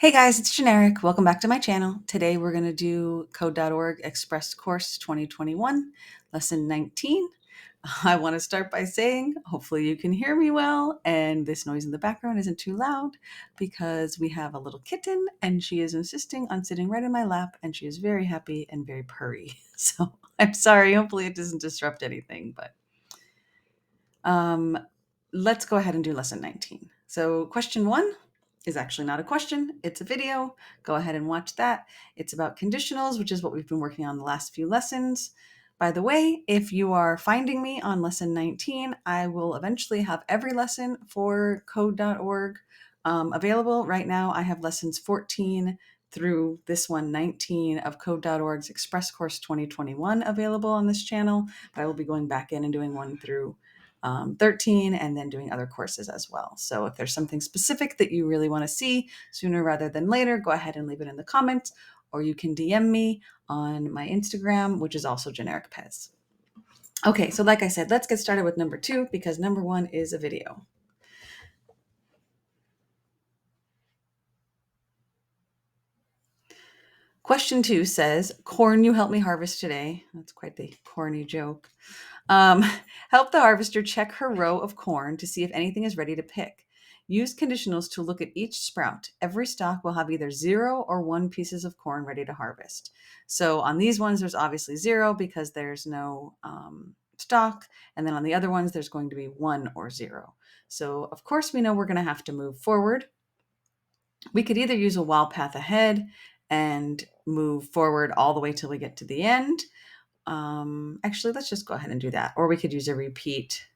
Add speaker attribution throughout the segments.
Speaker 1: Hey guys, it's Generic. Welcome back to my channel. Today we're going to do Code.org Express Course 2021, Lesson 19. I want to start by saying, hopefully you can hear me well and this noise in the background isn't too loud because we have a little kitten and she is insisting on sitting right in my lap and she is very happy and very purry. So I'm sorry, hopefully it doesn't disrupt anything, but let's go ahead and do Lesson 19. So question 1 is actually not a question, it's a video. Go ahead and watch that. It's about conditionals, which is what we've been working on the last few lessons. By the way, if you are finding me on lesson 19, I will eventually have every lesson for code.org available. Right now, I have lessons 14 through this one, 19 of code.org's Express Course 2021 available on this channel. But I will be going back in and doing 1 through 13 and then doing other courses as well. So if there's something specific that you really want to see sooner rather than later, go ahead and leave it in the comments, or you can DM me on my Instagram, which is also Generic Pez. Okay, so like I said, let's get started with number 2 because number 1 is a video. Question 2 says, corn you help me harvest today. That's quite the corny joke. Help the harvester check her row of corn to see if anything is ready to pick. Use conditionals to look at each sprout. Every stalk will have either 0 or 1 pieces of corn ready to harvest. So on these ones, there's obviously 0 because there's no stalk. And then on the other ones, there's going to be 1 or 0. So of course, we know we're going to have to move forward. We could either use a while path ahead and move forward all the way till we get to the end. Actually, let's just go ahead and do that. Or we could use a repeat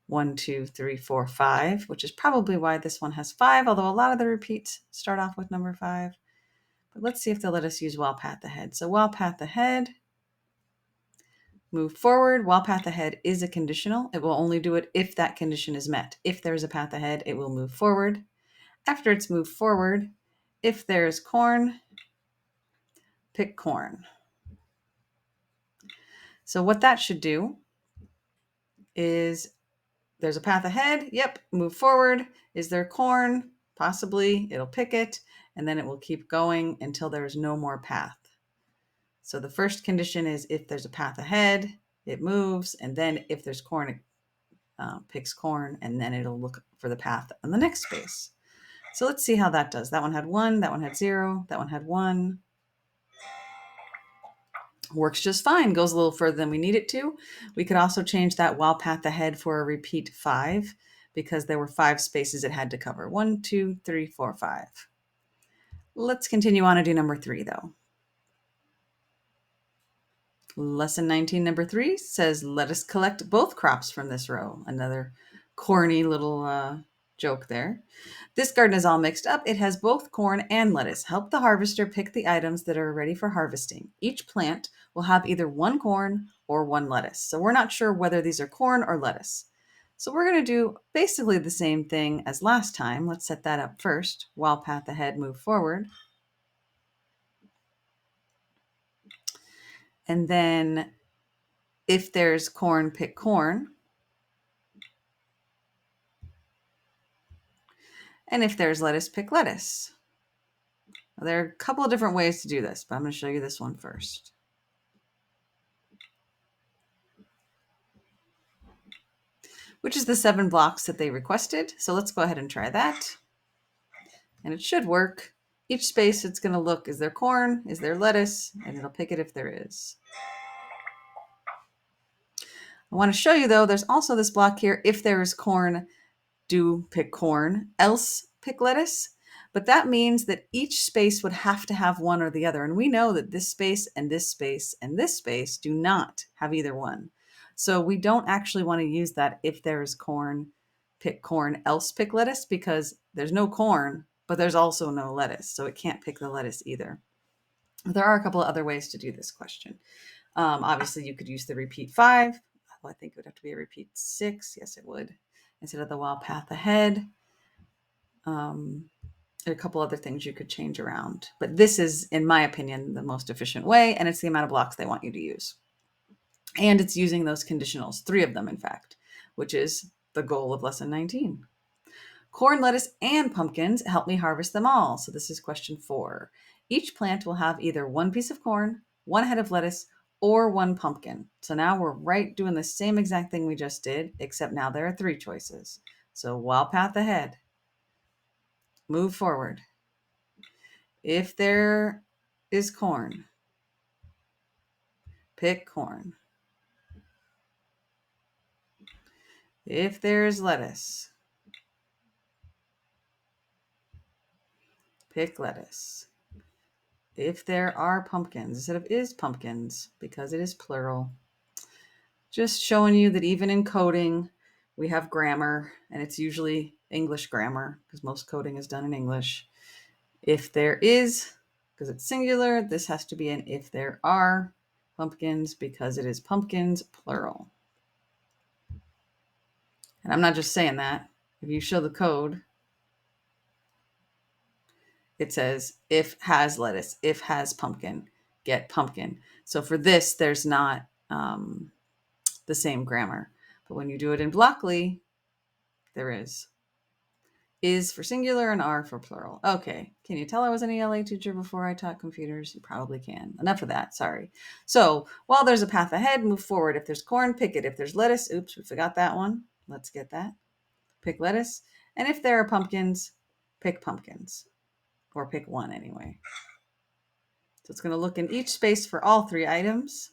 Speaker 1: 1, 2, 3, 4, 5, which is probably why this one has 5, although a lot of the repeats start off with number 5. But let's see if they'll let us use while path ahead. So while path ahead, move forward. While path ahead is a conditional. It will only do it if that condition is met. If there's a path ahead, it will move forward. After it's moved forward, if there's corn, pick corn. So what that should do is there's a path ahead. Yep. Move forward. Is there corn? Possibly. It'll pick it. And then it will keep going until there's no more path. So the first condition is if there's a path ahead, it moves. And then if there's corn, it picks corn. And then it'll look for the path on the next space. So let's see how that does. That one had 1. That one had 0. That one had 1. Works just fine, goes a little further than we need it to. We could also change that while path ahead for a repeat 5 because there were 5 spaces it had to cover. 1, 2, 3, 4, 5. Let's continue on and do number 3 though. Lesson 19, number 3 says, let us collect both crops from this row. Another corny little joke there. This garden is all mixed up. It has both corn and lettuce. Help the harvester pick the items that are ready for harvesting. Each plant will have either 1 corn or 1 lettuce. So we're not sure whether these are corn or lettuce. So we're going to do basically the same thing as last time. Let's set that up first. While path ahead, move forward. And then if there's corn, pick corn. And if there's lettuce, pick lettuce. Now, there are a couple of different ways to do this, but I'm going to show you this one first. Which is the 7 blocks that they requested. So let's go ahead and try that. And it should work. Each space it's going to look, is there corn? Is there lettuce? And it'll pick it if there is. I want to show you though, there's also this block here. If there is corn, do pick corn, else pick lettuce. But that means that each space would have to have one or the other. And we know that this space and this space and this space do not have either one. So we don't actually want to use that if there's corn, pick corn, else pick lettuce, because there's no corn, but there's also no lettuce. So it can't pick the lettuce either. There are a couple of other ways to do this question. Obviously, you could use the repeat 5. Well, I think it would have to be a repeat 6. Yes, it would. Instead of the while path ahead. There are a couple other things you could change around. But this is, in my opinion, the most efficient way, and it's the amount of blocks they want you to use. And it's using those conditionals, 3 of them, in fact, which is the goal of lesson 19. Corn, lettuce, and pumpkins. Help me harvest them all. So this is question 4. Each plant will have either one piece of corn, one head of lettuce, or one pumpkin. So now we're right doing the same exact thing we just did, except now there are 3 choices. So wild path ahead. Move forward. If there is corn, pick corn. If there's lettuce, pick lettuce. If there are pumpkins, instead of is pumpkins, because it is plural, just showing you that even in coding, we have grammar, and it's usually English grammar, because most coding is done in English. If there is, because it's singular, this has to be an if there are pumpkins, because it is pumpkins, plural. And I'm not just saying that. If you show the code, it says if has lettuce, if has pumpkin, get pumpkin. So for this, there's not the same grammar. But when you do it in Blockly, there is. Is for singular and are for plural. Okay. Can you tell I was an ELA teacher before I taught computers? You probably can. Enough of that. Sorry. So while there's a path ahead, move forward. If there's corn, pick it. If there's lettuce, oops, we forgot that one. Let's get that. Pick lettuce. And if there are pumpkins, pick pumpkins. Or pick one anyway. So it's going to look in each space for all 3 items.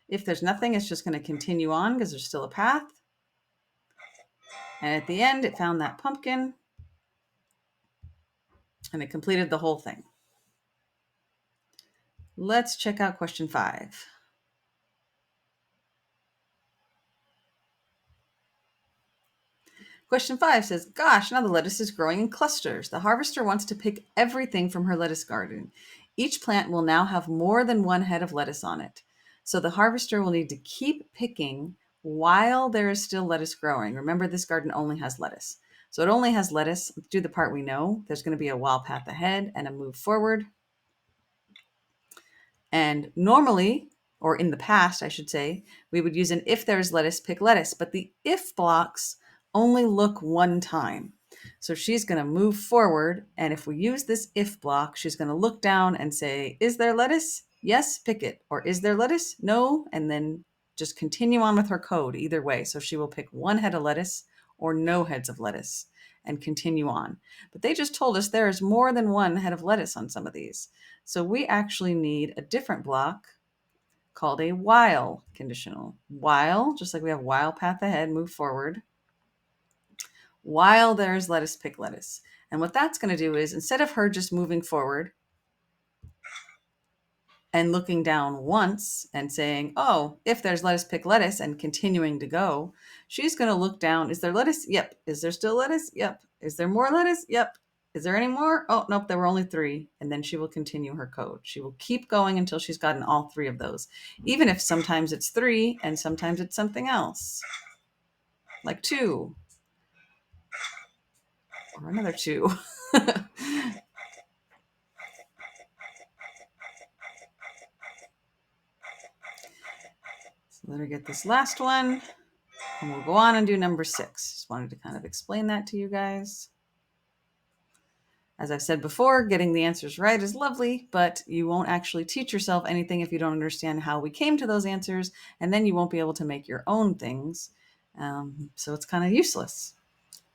Speaker 1: If there's nothing, it's just going to continue on because there's still a path. And at the end, it found that pumpkin and it completed the whole thing. Let's check out question 5. Question 5 says, gosh, now the lettuce is growing in clusters. The harvester wants to pick everything from her lettuce garden. Each plant will now have more than one head of lettuce on it. So the harvester will need to keep picking while there is still lettuce growing. Remember, this garden only has lettuce. So it only has lettuce. Let's do the part we know. There's going to be a wild path ahead and a move forward. And normally, or in the past, I should say, we would use an if there's lettuce, pick lettuce. But the if blocks only look one time. So she's going to move forward. And if we use this if block, she's going to look down and say, is there lettuce? Yes, pick it. Or is there lettuce? No. And then just continue on with her code either way. So she will pick one head of lettuce or no heads of lettuce and continue on. But they just told us there is more than one head of lettuce on some of these. So we actually need a different block called a while conditional. While, just like we have while path ahead, move forward. While there's lettuce, pick lettuce. And what that's going to do is instead of her just moving forward and looking down once and saying, oh, if there's lettuce, pick lettuce, and continuing to go, she's going to look down. Is there lettuce? Yep. Is there still lettuce? Yep. Is there more lettuce? Yep. Is there any more? Oh, nope, there were only 3. And then she will continue her code. She will keep going until she's gotten all 3 of those, even if sometimes it's 3 and sometimes it's something else, like 2 or another 2. So let her get this last one, and we'll go on and do number 6. Just wanted to kind of explain that to you guys. As I've said before, getting the answers right is lovely, but you won't actually teach yourself anything if you don't understand how we came to those answers, and then you won't be able to make your own things. So it's kind of useless.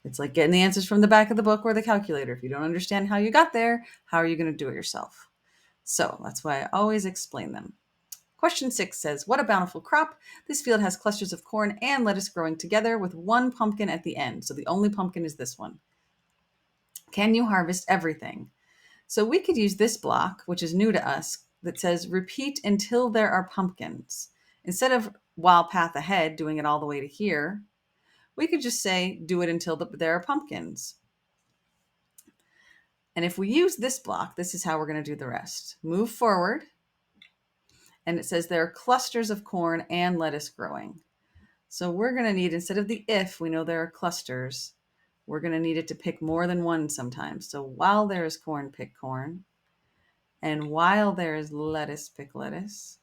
Speaker 1: It's like getting the answers from the back of the book or the calculator. If you don't understand how you got there, how are you going to do it yourself? So that's why I always explain them. Question 6 says, what a bountiful crop. This field has clusters of corn and lettuce growing together with one pumpkin at the end. So the only pumpkin is this one. Can you harvest everything? So we could use this block, which is new to us, that says repeat until there are pumpkins. Instead of while path ahead, doing it all the way to here, we could just say do it until there are pumpkins. And if we use this block, this is how we're going to do the rest. Move forward. And it says there are clusters of corn and lettuce growing. So we're going to need, instead of the if, we know there are clusters, we're going to need it to pick more than one sometimes. So while there is corn, pick corn. And while there is lettuce, pick lettuce.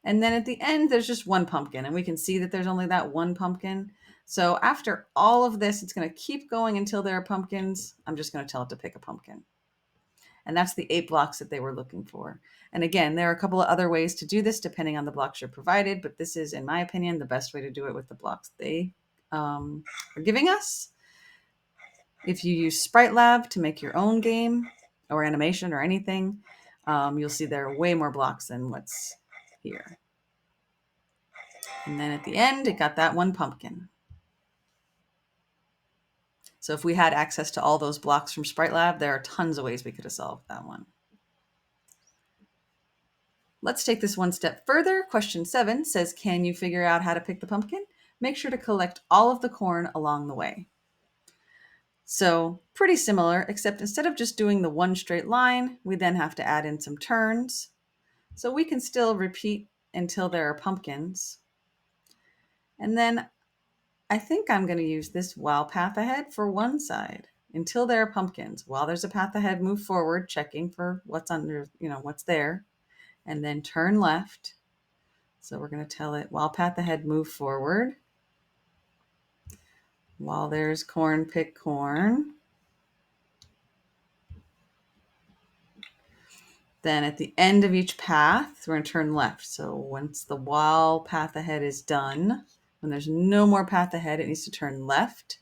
Speaker 1: And then at the end, there's just one pumpkin. And we can see that there's only that one pumpkin. So after all of this, it's going to keep going until there are pumpkins. I'm just going to tell it to pick a pumpkin. And that's the 8 blocks that they were looking for. And again, there are a couple of other ways to do this depending on the blocks you're provided, but this is, in my opinion, the best way to do it with the blocks they are giving us. If you use Sprite Lab to make your own game or animation or anything, you'll see there are way more blocks than what's here. And then at the end, it got that one pumpkin. So if we had access to all those blocks from Sprite Lab, there are tons of ways we could have solved that one. Let's take this one step further. Question 7 says, can you figure out how to pick the pumpkin? Make sure to collect all of the corn along the way. So pretty similar, except instead of just doing the one straight line, we then have to add in some turns. So we can still repeat until there are pumpkins. And then I think I'm going to use this while path ahead for one side until there are pumpkins. While there's a path ahead, move forward, checking for what's under, what's there, and then turn left. So we're going to tell it while path ahead, move forward. While there's corn, pick corn. Then at the end of each path, we're going to turn left. So once the while path ahead is done, when there's no more path ahead, it needs to turn left,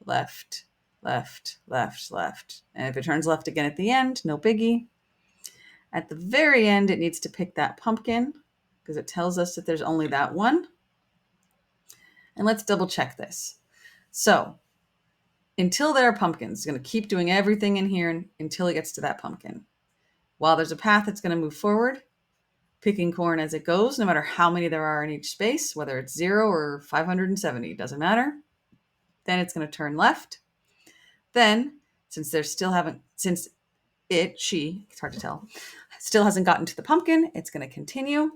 Speaker 1: left, left, left, left. And if it turns left again at the end, no biggie. At the very end, it needs to pick that pumpkin because it tells us that there's only that one. And let's double check this. So until there are pumpkins, it's going to keep doing everything in here until it gets to that pumpkin. While there's a path, it's going to move forward, picking corn as it goes, no matter how many there are in each space, whether it's 0 or 570, doesn't matter. Then it's going to turn left. Then, since it's hard to tell, still hasn't gotten to the pumpkin, it's going to continue.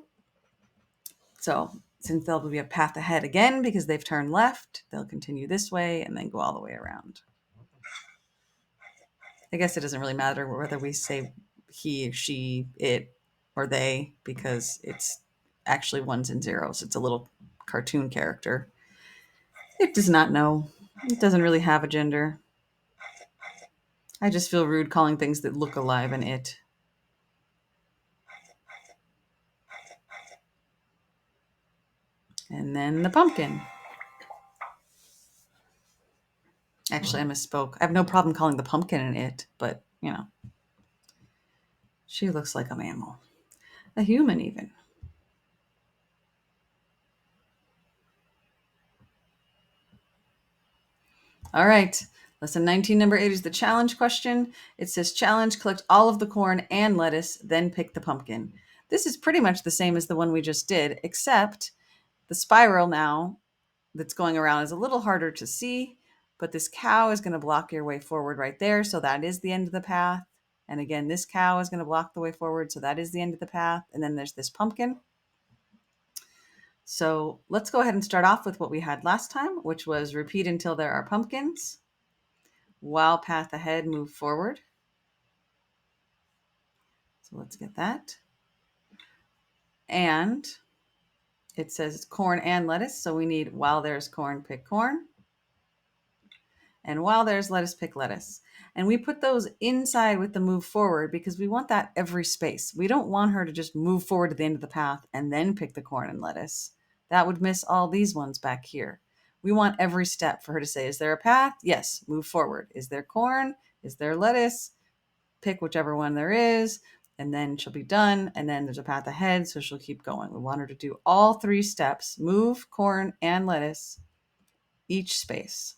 Speaker 1: So since there'll be a path ahead again because they've turned left, they'll continue this way and then go all the way around. I guess it doesn't really matter whether we say he, she, it, or they, because it's actually ones and zeros. It's a little cartoon character. It does not know. It doesn't really have a gender. I just feel rude calling things that look alive an it. And then the pumpkin. Actually, I misspoke. I have no problem calling the pumpkin an it, but, she looks like a mammal. A human, even. All right. Lesson 19, number 8 is the challenge question. It says, challenge, collect all of the corn and lettuce, then pick the pumpkin. This is pretty much the same as the one we just did, except the spiral now that's going around is a little harder to see, but this cow is going to block your way forward right there. So that is the end of the path. And again, this cow is going to block the way forward. So that is the end of the path. And then there's this pumpkin. So let's go ahead and start off with what we had last time, which was repeat until there are pumpkins. While path ahead, move forward. So let's get that. And it says corn and lettuce. So we need while there's corn, pick corn. And while there's lettuce, pick lettuce. And we put those inside with the move forward because we want that every space. We don't want her to just move forward to the end of the path and then pick the corn and lettuce. That would miss all these ones back here. We want every step for her to say, is there a path? Yes, move forward. Is there corn? Is there lettuce? Pick whichever one there is, and then she'll be done. And then there's a path ahead, so she'll keep going. We want her to do all 3 steps, move, corn, and lettuce, each space.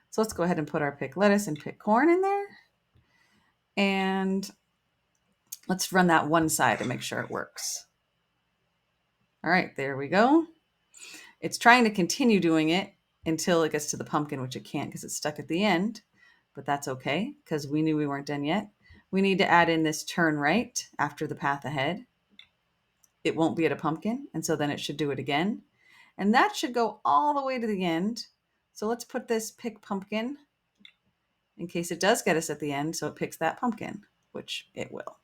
Speaker 1: So let's go ahead and put our pick lettuce and pick corn in there. And let's run that one side to make sure it works. All right, there we go. It's trying to continue doing it until it gets to the pumpkin, which it can't because it's stuck at the end. But that's okay because we knew we weren't done yet. We need to add in this turn right after the path ahead. It won't be at a pumpkin, and so then it should do it again. And that should go all the way to the end. So let's put this pick pumpkin in case it does get us at the end, so it picks that pumpkin, which it will.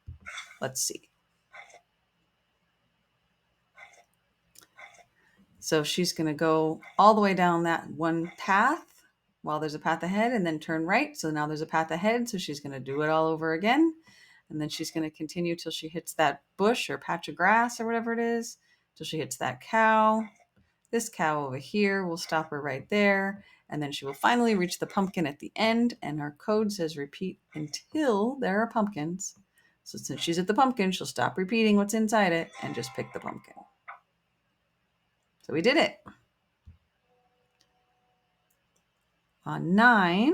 Speaker 1: Let's see. So she's going to go all the way down that one path while there's a path ahead and then turn right. So now there's a path ahead. So she's going to do it all over again. And then she's going to continue till she hits that bush or patch of grass or whatever it is, till she hits that cow. This cow over here will stop her right there. And then she will finally reach the pumpkin at the end. And our code says repeat until there are pumpkins. So since she's at the pumpkin, she'll stop repeating what's inside it and just pick the pumpkin. So we did it. On 9,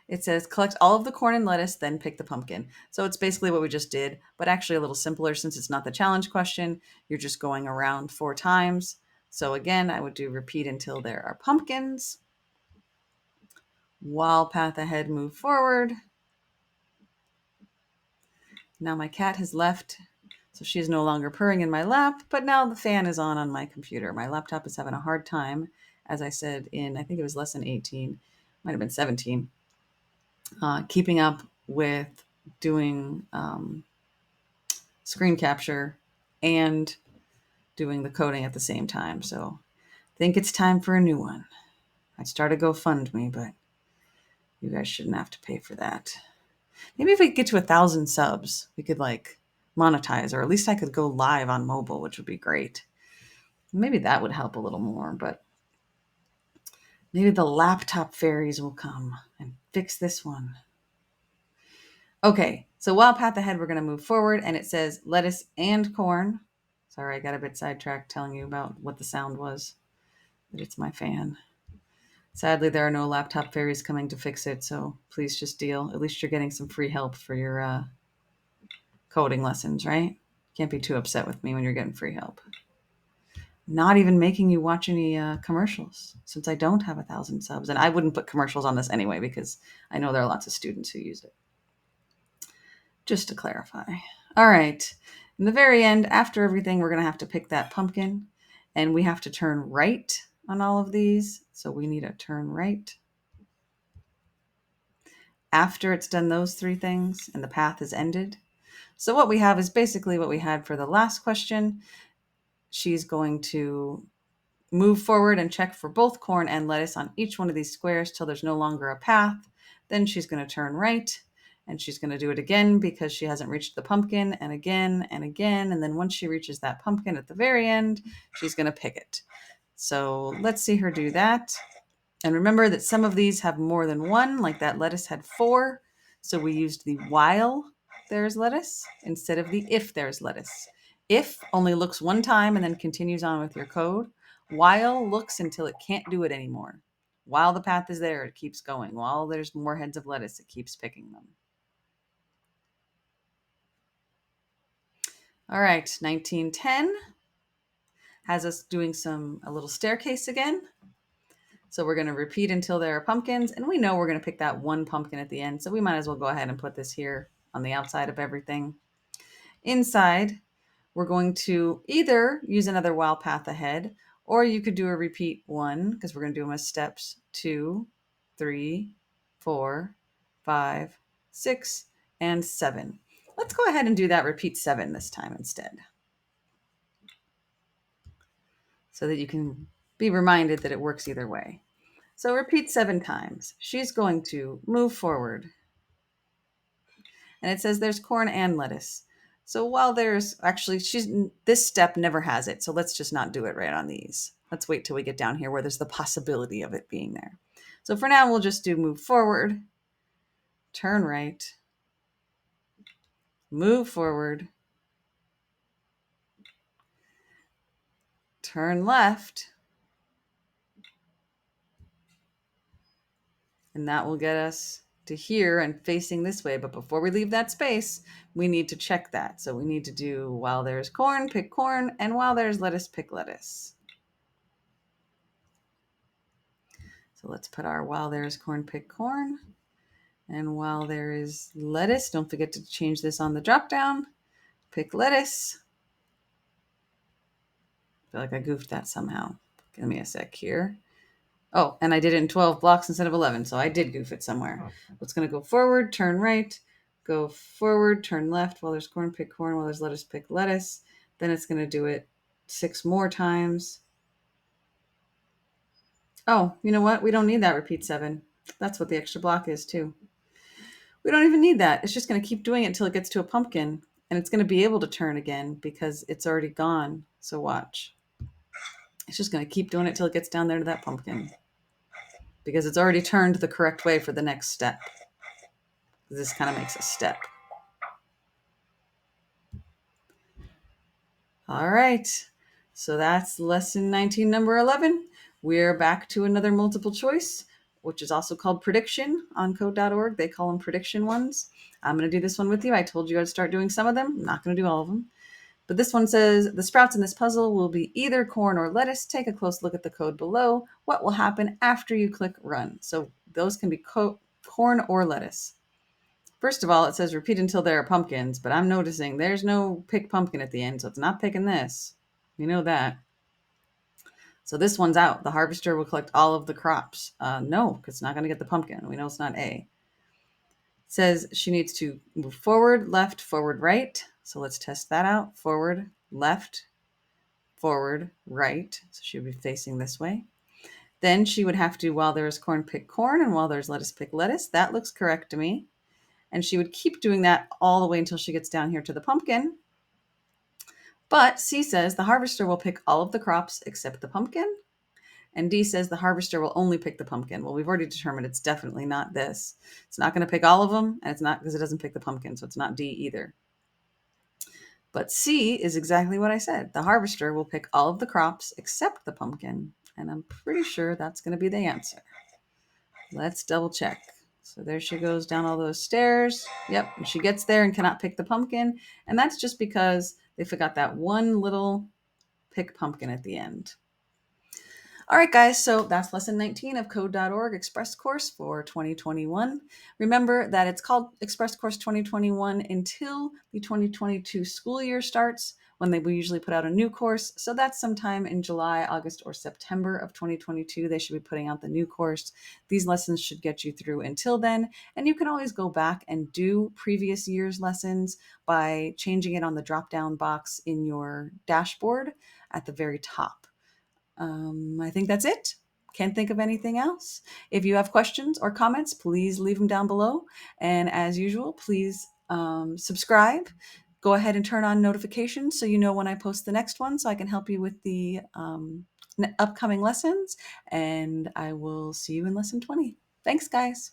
Speaker 1: it says collect all of the corn and lettuce, then pick the pumpkin. So it's basically what we just did, but actually a little simpler since it's not the challenge question. You're just going around 4 times. So again, I would do repeat until there are pumpkins. While path ahead, move forward. Now my cat has left, so she is no longer purring in my lap, but now the fan is on my computer. My laptop is having a hard time, as I said in, I think it was lesson 18, might have been 17, keeping up with doing screen capture and doing the coding at the same time. So I think it's time for a new one. I started GoFundMe, but you guys shouldn't have to pay for that. Maybe if we get to 1,000 subs, we could like monetize, or at least I could go live on mobile, which would be great. Maybe that would help a little more, but maybe the laptop fairies will come and fix this one. Okay, so while path ahead, we're going to move forward, and it says lettuce and corn. Sorry, I got a bit sidetracked telling you about what the sound was, but it's my fan. Sadly, there are no laptop fairies coming to fix it, so please just deal. At least you're getting some free help for your coding lessons, right? Can't be too upset with me when you're getting free help. Not even making you watch any commercials, since I don't have 1,000 subs. And I wouldn't put commercials on this anyway, because I know there are lots of students who use it. Just to clarify. All right. In the very end, after everything, we're going to have to pick that pumpkin. And we have to turn right on all of these. So we need a turn right. After it's done those 3 things and the path is ended. So what we have is basically what we had for the last question. She's going to move forward and check for both corn and lettuce on each one of these squares till there's no longer a path. Then she's going to turn right, and she's going to do it again because she hasn't reached the pumpkin, and again and again. And then once she reaches that pumpkin at the very end, she's going to pick it. So let's see her do that. And remember that some of these have more than one, like that lettuce had 4. So we used the while there's lettuce instead of the if there's lettuce. If only looks one time and then continues on with your code. While looks until it can't do it anymore. While the path is there, it keeps going. While there's more heads of lettuce, it keeps picking them. All right, 1910 has us doing a little staircase again. So we're going to repeat until there are pumpkins, and we know we're going to pick that one pumpkin at the end. So we might as well go ahead and put this here on the outside of everything. Inside, we're going to either use another while path ahead, or you could do a repeat 1, because we're going to do them as steps 2, 3, 4, 5, 6, and 7. Let's go ahead and do that repeat 7 this time instead, so that you can be reminded that it works either way. So repeat 7 times. She's going to move forward. And it says there's corn and lettuce. So while there's actually, this step never has it. So let's just not do it right on these. Let's wait till we get down here where there's the possibility of it being there. So for now, we'll just do move forward, turn right, move forward, turn left, and that will get us to here and facing this way. But before we leave that space, we need to check that. So we need to do while there's corn, pick corn, and while there's lettuce, pick lettuce. So let's put our while there's corn, pick corn. And while there is lettuce, don't forget to change this on the drop down. Pick lettuce. I feel like I goofed that somehow. Give me a sec here. Oh, and I did it in 12 blocks instead of 11, so I did goof it somewhere. It's going to go forward, turn right, go forward, turn left. While there's corn, pick corn. While there's lettuce, pick lettuce. Then it's going to do it 6 more times. Oh, you know what? We don't need that repeat 7. That's what the extra block is too. We don't even need that. It's just going to keep doing it until it gets to a pumpkin. And it's going to be able to turn again because it's already gone. So watch. It's just going to keep doing it till it gets down there to that pumpkin. Because it's already turned the correct way for the next step. This kind of makes a step. All right. So that's lesson 19, number 11. We're back to another multiple choice, which is also called prediction on code.org. They call them prediction ones. I'm going to do this one with you. I told you I'd start doing some of them. I'm not going to do all of them. But this one says the sprouts in this puzzle will be either corn or lettuce. Take a close look at the code below. What will happen after you click run? So those can be corn or lettuce. First of all, it says repeat until there are pumpkins, but I'm noticing there's no pick pumpkin at the end, so it's not picking this. You know that. So this one's out. The harvester will collect all of the crops. No, because it's not going to get the pumpkin. We know it's not A. It says she needs to move forward, left, forward, right. So let's test that out. Forward, left, forward, right. So she would be facing this way. Then she would have to, while there's corn, pick corn, and while there's lettuce, pick lettuce. That looks correct to me. And she would keep doing that all the way until she gets down here to the pumpkin. But C says the harvester will pick all of the crops except the pumpkin. And D says the harvester will only pick the pumpkin. Well, we've already determined it's definitely not this. It's not going to pick all of them, and it's not because it doesn't pick the pumpkin, so it's not D either. But C is exactly what I said. The harvester will pick all of the crops except the pumpkin, and I'm pretty sure that's going to be the answer. Let's double check. So there she goes down all those stairs. Yep, and she gets there and cannot pick the pumpkin, and that's just because they forgot that one little pick pumpkin at the end. All right, guys, so that's lesson 19 of code.org Express Course for 2021. Remember that it's called Express Course 2021 until the 2022 school year starts, when they will usually put out a new course. So that's sometime in July, August, or September of 2022. They should be putting out the new course. These lessons should get you through until then. And you can always go back and do previous year's lessons by changing it on the drop-down box in your dashboard at the very top. I think that's it. Can't think of anything else. If you have questions or comments, please leave them down below. And as usual, please subscribe. Go ahead and turn on notifications so you know when I post the next one, so I can help you with the upcoming lessons. And I will see you in lesson 20. Thanks, guys.